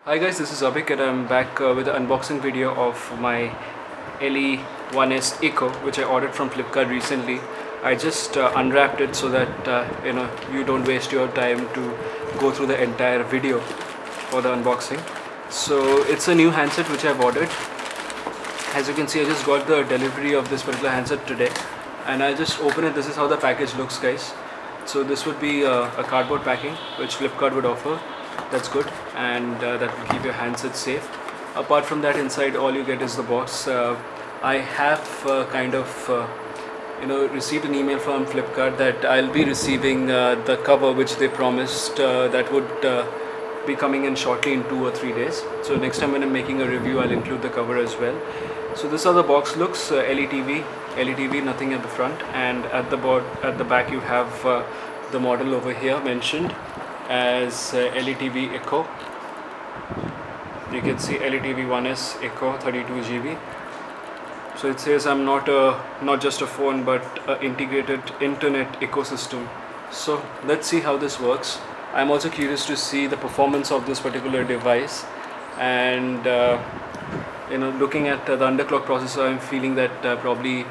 Hi guys, this is Abhik and I'm back with an unboxing video of my LE1S Eco, which I ordered from Flipkart recently. I just unwrapped it so that you don't waste your time to go through the entire video for the unboxing. So it's a new handset which I've ordered. As you can see, I just got the delivery of this particular handset today, and I'll just open it. This is how the package looks, guys. So this would be a cardboard packing which Flipkart would offer. That's good, and that will keep your handset safe. Apart from that, inside all you get is the box. I have received an email from Flipkart that I'll be receiving the cover which they promised that would be coming in shortly in 2 or 3 days. So next time when I'm making a review, I'll include the cover as well. So this is how the box looks. LED, nothing at the front, and at the back you have the model over here mentioned as LETV Eco. You can see LETV1S Eco 32 GB. So it says I'm not just a phone but an integrated internet ecosystem. So let's see how this works. I'm also curious to see the performance of this particular device, and looking at the underclock processor, I'm feeling that probably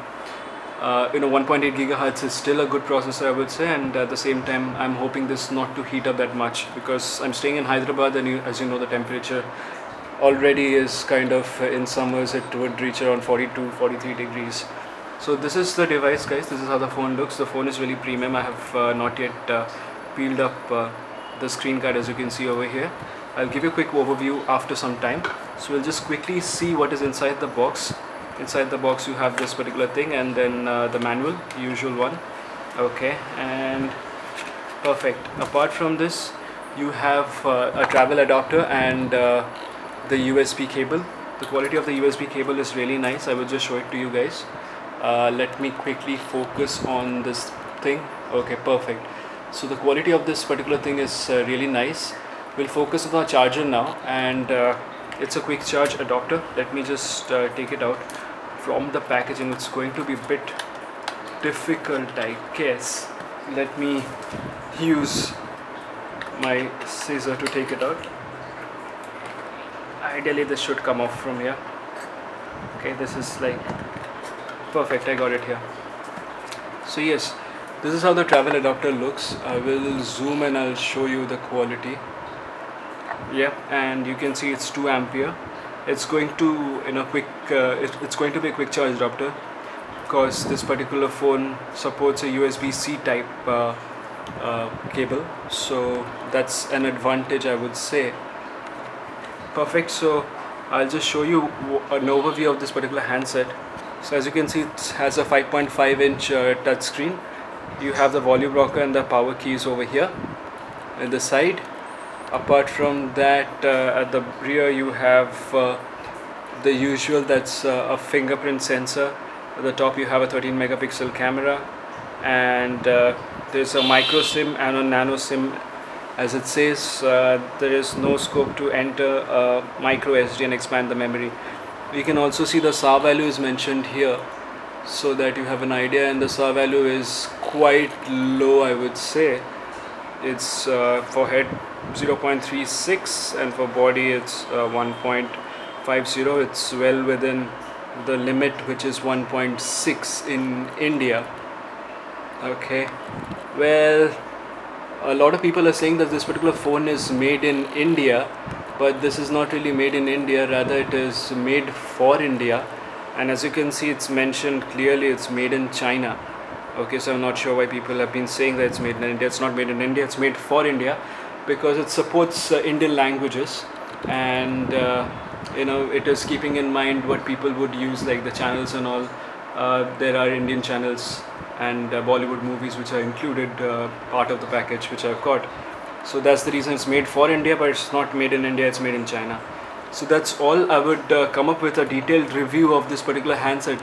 1.8 gigahertz is still a good processor, I would say, and at the same time I'm hoping this not to heat up that much, because I'm staying in Hyderabad and as you know, the temperature already is kind of in summers it would reach around 42-43 degrees. So this is the device, guys. This is how the phone looks. The phone is really premium. I have not yet peeled up the screen card, as you can see over here. I'll give you a quick overview after some time. So we'll just quickly see what is inside the box. Inside the box you have this particular thing, and then the manual, usual one. Okay, and perfect. Apart from this, you have a travel adapter and the USB cable. The quality of the USB cable is really nice. I will just show it to you guys. Let me quickly focus on this thing. Okay, perfect. So the quality of this particular thing is really nice. We'll focus on the charger now, and it's a quick charge adapter. Let me just take it out from the packaging. It's going to be a bit difficult, I guess. Let me use my scissor to take it out. Ideally this should come off from here. Okay, this is like perfect. I got it here. So yes, this is how the travel adapter looks. I will zoom and I'll show you the quality. Yeah, and you can see it's 2 ampere. It's going to it's going to be a quick charge adapter, because this particular phone supports a USB-C type cable, so that's an advantage, I would say. Perfect. So I'll just show you an overview of this particular handset. So as you can see, it has a 5.5-inch touch screen. You have the volume rocker and the power keys over here at the side. Apart from that, at the rear you have the usual, that's a fingerprint sensor. At the top you have a 13 megapixel camera, and there's a micro SIM and a nano SIM. As it says, there is no scope to enter a micro SD and expand the memory. You can also see the SAR value is mentioned here, so that you have an idea, and the SAR value is quite low, I would say. It's for head 0.36, and for body it's 1.50. It's well within the limit, which is 1.6 in India. Okay, well, a lot of people are saying that this particular phone is made in India, but this is not really made in India, rather it is made for India. And as you can see, it's mentioned clearly it's made in China. Okay, so I'm not sure why people have been saying that it's made in India. It's not made in India, it's made for India, because it supports Indian languages, and it is keeping in mind what people would use, like the channels and all. There are Indian channels and Bollywood movies which are included part of the package which I've got. So that's the reason it's made for India, but it's not made in India, it's made in China. So that's all. I would come up with a detailed review of this particular handset